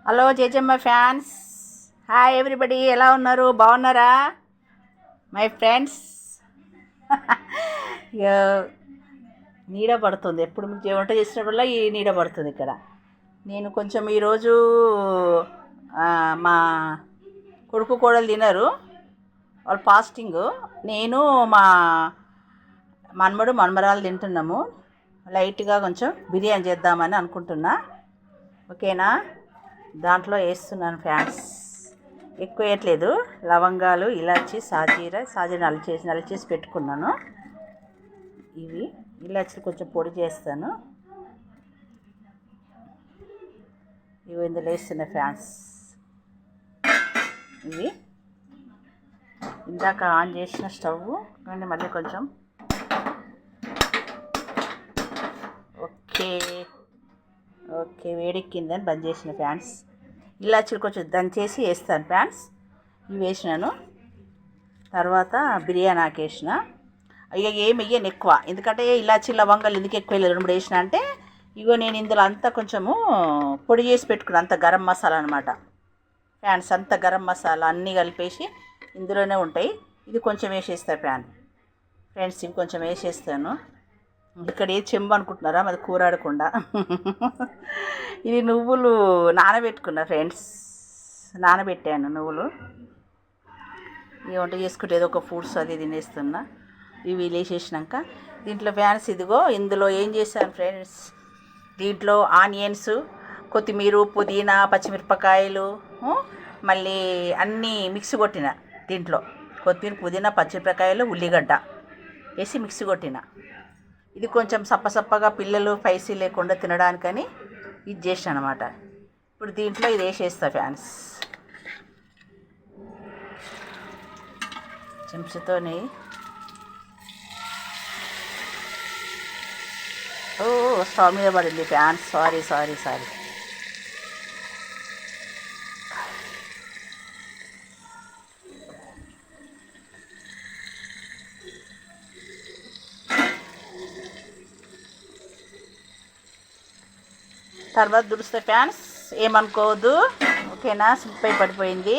Hello జేజమ్మ fans, hi everybody, ఎలా ఉన్నారు? బాగున్నారా మై ఫ్రెండ్స్? నీడ పడుతుంది, ఎప్పుడు మీకు వంట చేసినప్పుడల్లా ఈ నీడ పడుతుంది ఇక్కడ. నేను కొంచెం ఈరోజు మా కొడుకు కోడలు తినరు, వాళ్ళు ఫాస్టింగ్. నేను మా మన్మడు మన్మరాలు తింటున్నాము. లైట్గా కొంచెం బిర్యానీ చేద్దామని అనుకుంటున్నా. ఓకేనా? దాంట్లో వేస్తున్నాను ఫ్యాన్స్, ఎక్కువ వేయట్లేదు. లవంగాలు, ఇలాచి, సాజీర నలిచేసి పెట్టుకున్నాను. ఇవి ఇలాచీలు కొంచెం పొడి చేస్తాను. ఇవి ఇందులో వేస్తున్న ఫ్యాన్స్. ఇవి ఇందాక ఆన్ చేసిన స్టవ్ కానీ మళ్ళీ కొంచెం ఓకే వేడెక్కిందని బంద్ చేసిన ఫ్యాన్స్. ఇలాచీలు కొంచెం దంచేసి వేస్తాను ఫ్యాన్స్. ఇవి వేసినాను. తర్వాత బిర్యానీ ఆకేసిన. ఇక ఏం వేయను ఎక్కువ, ఎందుకంటే ఇలాచీ లవంగాలు ఎందుకు ఎక్కువ వేయలేదు, 2-3 వేసిన అంటే ఇగో నేను ఇందులో అంతా కొంచెము పొడి చేసి పెట్టుకున్నాను. అంత గరం మసాలా అనమాట ఫ్యాన్స్. అంత గరం మసాలా అన్నీ కలిపేసి ఇందులోనే ఉంటాయి. ఇది కొంచెం వేసేస్తా ఫ్రెండ్స్. ఇవి కొంచెం వేసేస్తాను. ఇక్కడ ఏ చెంబు అనుకుంటున్నారా, అది కూరాడకుండా. ఇది నువ్వులు నానబెట్టుకున్నా ఫ్రెండ్స్, నానబెట్టాను నువ్వులు. ఈ వంట చేసుకుంటే ఏదో ఒక ఫ్రూట్స్ అది తినేస్తున్నా. ఇవి వేసేసినాక దీంట్లో ఫ్యాన్స్ ఇదిగో ఇందులో ఏం చేశాను ఫ్రెండ్స్, దీంట్లో ఆనియన్స్, కొత్తిమీర, పుదీనా, పచ్చిమిరపకాయలు, మళ్ళీ అన్నీ మిక్సీ కొట్టిన. దీంట్లో కొత్తిమీర, పుదీనా, పచ్చిమిరపకాయలు, ఉల్లిగడ్డ వేసి మిక్సీ కొట్టిన. ఇది కొంచెం సప్పసప్పగా పిల్లలు స్పైసీ లేకుండా తినడానికని ఇది చేసాను అనమాట. ఇప్పుడు దీంట్లో ఇది వేసేస్తా ఫ్యాన్స్. చెంచాతోని స్టవ్ మీద పడింది ఫ్యాన్స్. సారీ. తర్వాత దురుస్తా ఫ్యాన్స్, ఏమనుకోవద్దు. ఓకేనా? స్లిప్ అయి పడిపోయింది.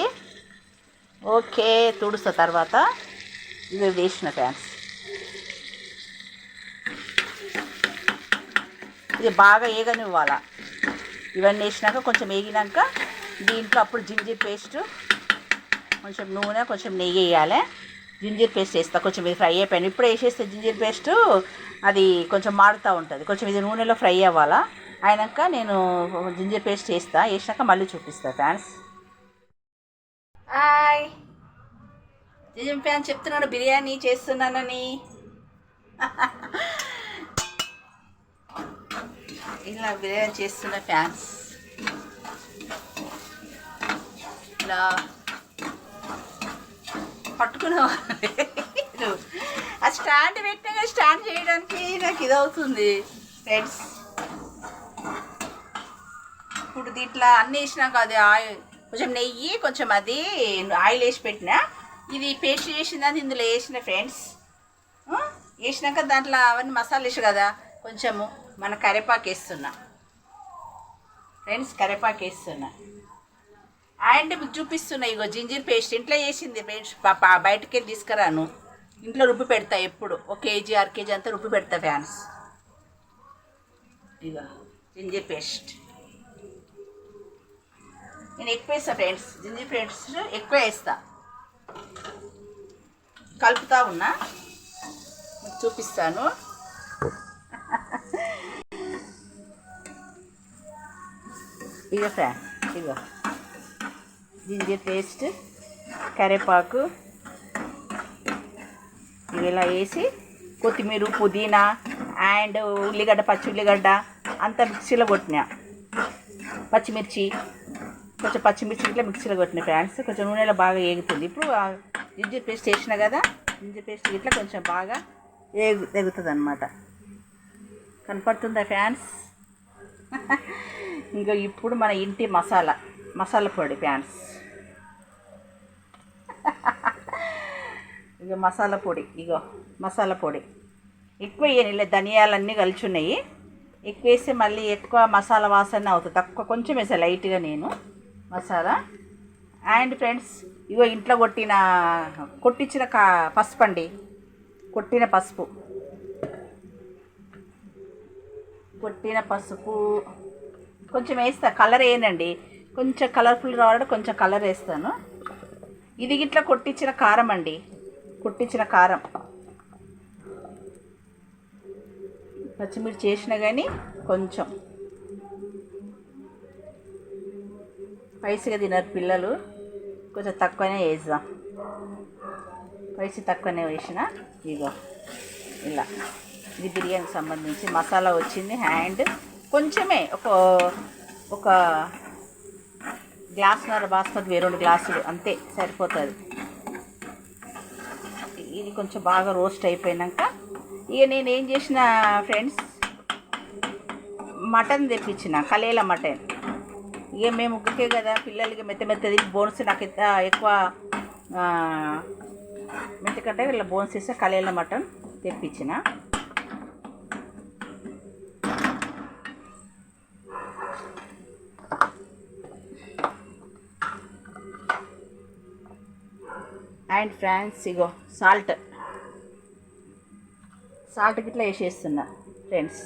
ఓకే, తుడుస్తా. తర్వాత ఇవి వేసిన ఫ్యాన్స్. ఇది బాగా ఏగనివ్వాలా. ఇవన్నీ వేసినాక కొంచెం వేగినాక దీంట్లో అప్పుడు జింజర్ పేస్ట్, కొంచెం నూనె, కొంచెం నెయ్యి వేయాలి. జింజర్ పేస్ట్ వేస్తా. కొంచెం ఇది ఫ్రై అయిపోయింది. ఇప్పుడు వేసేస్తే జింజర్ పేస్ట్ అది కొంచెం మాడుతూ ఉంటుంది. కొంచెం ఇది నూనెలో ఫ్రై అవ్వాలా. అయినాక నేను జింజర్ పేస్ట్ వేసినాక మళ్ళీ చూపిస్తా ఫ్యాన్స్. హాయ్ జిజం ఫ్యాన్ చెప్తున్నాడు బిర్యానీ చేస్తున్నానని. ఇలా బిర్యానీ చేస్తున్న ఫ్యాన్స్. ఇలా పట్టుకునేవారు. ఆ స్టాండ్ పెట్టినా స్టాండ్ చేయడానికి నాకు ఇది అవుతుంది ఫ్రెండ్స్. ఇప్పుడు దీంట్లో అన్నీ వేసినాక అది ఆయిల్, కొంచెం నెయ్యి, కొంచెం అది ఆయిల్ వేసి పెట్టిన. ఇది పేస్ట్ చేసిందని ఇందులో వేసిన ఫ్రెండ్స్. వేసినాక దాంట్లో అవన్నీ మసాలా వేసి కదా, కొంచెము మన కరివేపాకు వేస్తున్నా ఫ్రెండ్స్. కరివేపాకు వేస్తున్నా అండ్ మీకు చూపిస్తున్నా. ఇగో జింజర్ పేస్ట్ ఇంట్లో చేసింది ఫ్రెండ్స్. బయటకి వెళ్ళి తీసుకురాను, ఇంట్లో రుబ్బి పెడతా. ఎప్పుడు 1 కేజీ 1/2 కేజీ అంతా రుబ్బి పెడతా ఫ్యాన్స్. ఇగో జింజర్ పేస్ట్ నేను ఎక్కువ వేస్తా ఫ్రెండ్స్. జింజర్ పేస్ట్ ఎక్కువ వేస్తా. కలుపుతా ఉన్నా, మీకు చూపిస్తాను. ఇగో ఫ్రెండ్స్, ఇగో జింజర్ పేస్ట్, కరివేపాకు ఇవి ఇలా వేసి కొత్తిమీర, పుదీనా అండ్ ఉల్లిగడ్డ, పచ్చి ఉల్లిగడ్డ అంతా మిక్సీలో కొట్టినా. పచ్చిమిర్చి ఇట్లా మిక్సీలో కొట్టిన ఫ్యాన్స్. కొంచెం నూనెలో బాగా ఏగుతుంది. ఇప్పుడు జింజర్ పేస్ట్ వేసిన కదా, జింజర్ పేస్ట్ ఇట్లా కొంచెం బాగా ఎగుతుంది అనమాట. కనపడుతుందా ఫ్యాన్స్? ఇంకా ఇప్పుడు మన ఇంటి మసాలా పొడి ఫ్యాన్స్. ఇక మసాలా పొడి ఎక్కువ వేయని, ధనియాలన్నీ కలిసి ఉన్నాయి. ఎక్కువ వేస్తే మళ్ళీ ఎక్కువ మసాలా వాసన అవుతుంది. తక్కువ కొంచెం వేసా లైట్గా నేను. మసాలా. అండ్ ఫ్రెండ్స్ ఇగో ఇంట్లో కొట్టించిన పసుపు అండి, కొట్టిన పసుపు కొంచెం వేస్తా. కలర్ వేయనండి, కొంచెం కలర్ఫుల్ రావాలంటే కొంచెం కలర్ వేస్తాను. ఇది ఇట్లా కొట్టించిన కారం అండి, కొట్టించిన కారం. పచ్చిమిర్చి వేసినా కానీ కొంచెం స్పైసీగా తినరు పిల్లలు, కొంచెం తక్కువనే వేద్దాం. స్పైసీ తక్కువనే వేసిన. ఇగో ఇలా ఇది బిర్యానీకి సంబంధించి మసాలా వచ్చింది. అండ్ కొంచెమే ఒక గ్లాసున్నర బాస్మతి 2 గ్లాసులు అంతే సరిపోతుంది. ఇది కొంచెం బాగా రోస్ట్ అయిపోయాక ఇక నేను ఏం చేసిన ఫ్రెండ్స్, మటన్ తెప్పించిన, కలేల మటన్. ఇక మేము ముగ్గుకే కదా, పిల్లలకి మెత్తది బోన్స్ నాకు ఎక్కువ మెత్తకంటే ఇలా బోన్స్ ఇస్తే కలేల మటన్ తెప్పించిన. అండ్ ఫ్రెండ్స్ ఇగో సాల్ట్ గిట్లా వేసేస్తున్నా ఫ్రెండ్స్,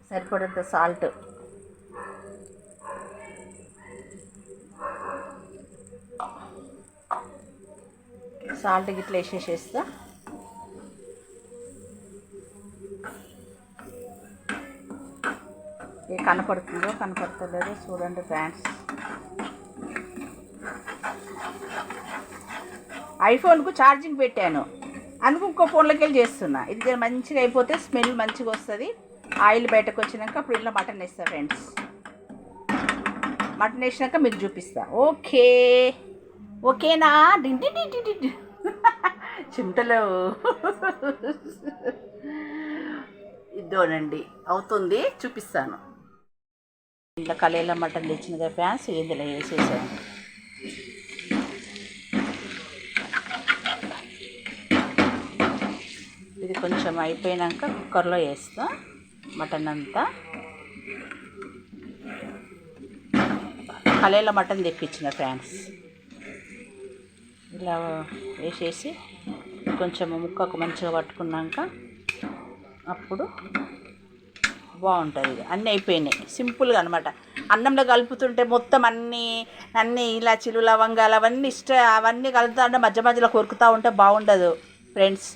సరిపడంత సాల్ట్. గిట్లా వేసేసేస్తా. ఏ కనపడతలేదో చూడండి ఫ్రెండ్స్. ఐఫోన్కు ఛార్జింగ్ పెట్టాను, అందుకు ఇంకో ఫోన్లోకి వెళ్ళి చేస్తున్నా. ఇది మంచిగా అయిపోతే స్మెల్ మంచిగా వస్తుంది. ఆయిల్ బయటకు వచ్చినాక అప్పుడు ఇలా మటన్ వేస్తా ఫ్రెండ్స్. మటన్ వేసినాక మీకు చూపిస్తా. ఓకేనా? చిమటలు ఇద్దోనండి అవుతుంది, చూపిస్తాను. ఇలా కలేల మటన్ తెచ్చినగా ఫ్యాన్స్ ఇందులో వేసేసాను. ఇది కొంచెం అయిపోయాక కుక్కర్లో వేస్తా మటన్ అంతా. కలేల మటన్ తెప్పించిన ఫ్రెండ్స్. ఇలా వేసేసి కొంచెం ముక్కకు మంచిగా పట్టుకున్నాక అప్పుడు బాగుంటుంది. అన్నీ అయిపోయినాయి, సింపుల్గా అనమాట. అన్నంలో కలుపుతుంటే మొత్తం అన్నీ ఇలాచీలు లవంగాలు అవన్నీ కలుపుతూ ఉంటే మధ్యలో కొరుకుతూ ఉంటే బాగుండదు ఫ్రెండ్స్.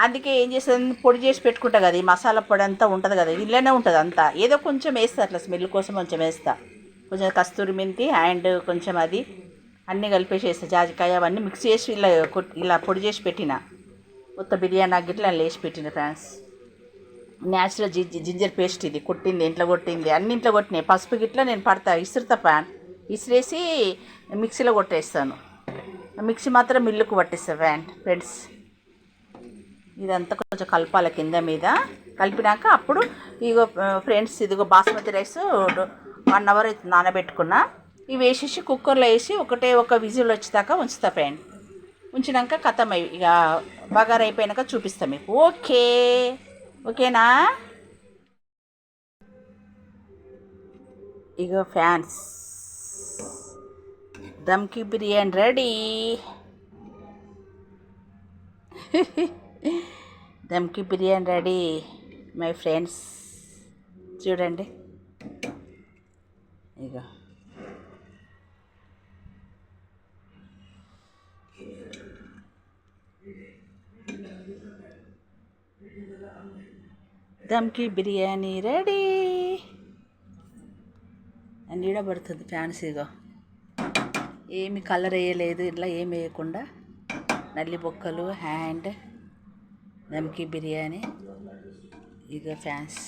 అందుకే ఏం చేస్తుంది, పొడి చేసి పెట్టుకుంటా కదా, ఈ మసాలా పొడి అంతా ఉంటుంది కదా, ఇళ్ళనే ఉంటుంది అంతా. ఏదో కొంచెం వేస్తా, అట్లా స్మెల్ కోసం కొంచెం వేస్తా. కొంచెం కస్తూరి మెంతి అండ్ కొంచెం అది అన్నీ కలిపేసేస్తా. జాజికాయ అవన్నీ మిక్స్ చేసి ఇలా పొడి చేసి పెట్టిన. మొత్తం బిర్యానీ గిట్లా వేసి పెట్టిన ఫ్రెండ్స్. న్యాచురల్ జింజర్ పేస్ట్ ఇది, కొట్టింది ఇంట్లో కొట్టింది, అన్ని ఇంట్లో కొట్టినాయి. పసుపు గిట్లా నేను ఇసురుతా ఇసిరేసి మిక్సీలో కొట్టేస్తాను. మిక్సీ మాత్రం మిల్లుకు పట్టిస్తాను ఫ్రెండ్స్. ఇదంతా కొంచెం కలపాలి కింద మీద. కలిపినాక అప్పుడు ఇగో ఫ్రెండ్స్, ఇదిగో బాస్మతి రైస్ 1 అవర్ నానబెట్టుకున్నా. ఇవి వేసేసి కుక్కర్లో వేసి ఒక విజిల్ వచ్చేదాకా ఉంచుతా ఫ్రెండ్. ఉంచినాక కథం ఇక బగారా అయిపోయినాక చూపిస్తా మీకు. ఓకేనా? ఇగో ఫ్యాన్స్, దమ్కి బిర్యానీ రెడీ. దమ్కి బిర్యానీ రెడీ మై ఫ్రెండ్స్. చూడండి ఇక దమ్కి బిర్యానీ రెడీ. అని పడుతుంది ఫ్యాన్స్. ఇగో ఏమి కలర్ వేయలేదు, ఇట్లా ఏమి వేయకుండా నల్లి బొక్కలు అండ్ దమ్కి బిర్యానీ. ఇక ఫ్యాన్స్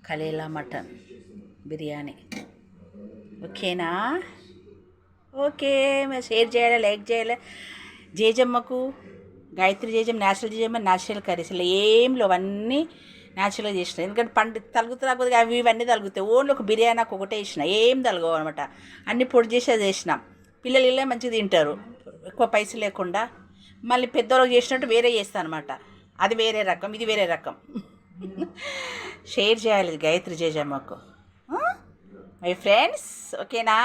కలేలా మటన్ బిర్యానీ. ఓకేనా? ఓకే, మరి షేర్ చేయాలి, లైక్ చేయాలి. జేజమ్మకు గాయత్రి జేజమ్మ, న్యాచురల్ కర్రీస్ ఇలా ఏం లేవు, అన్నీ న్యాచురల్గా చేసిన. ఎందుకంటే తలుగుతుంది అవి ఇవన్నీ తలుగుతాయి. ఓన్లీ ఒక బిర్యానీకి ఒకటే వేసిన, ఏం తలగవు అనమాట. అన్నీ పొడి చేసి అది వేసినాం. పిల్లలు ఇలా మంచిగా తింటారు, ఎక్కువ పైసలు లేకుండా. మళ్ళీ పెద్దవాళ్ళకి చేసినట్టు వేరే చేస్తాను అనమాట. అది వేరే రకం, ఇది వేరే రకం. షేర్ చేయాలి గాయత్రి జేజమ్మకు. మై ఫ్రెండ్స్, ఓకేనా?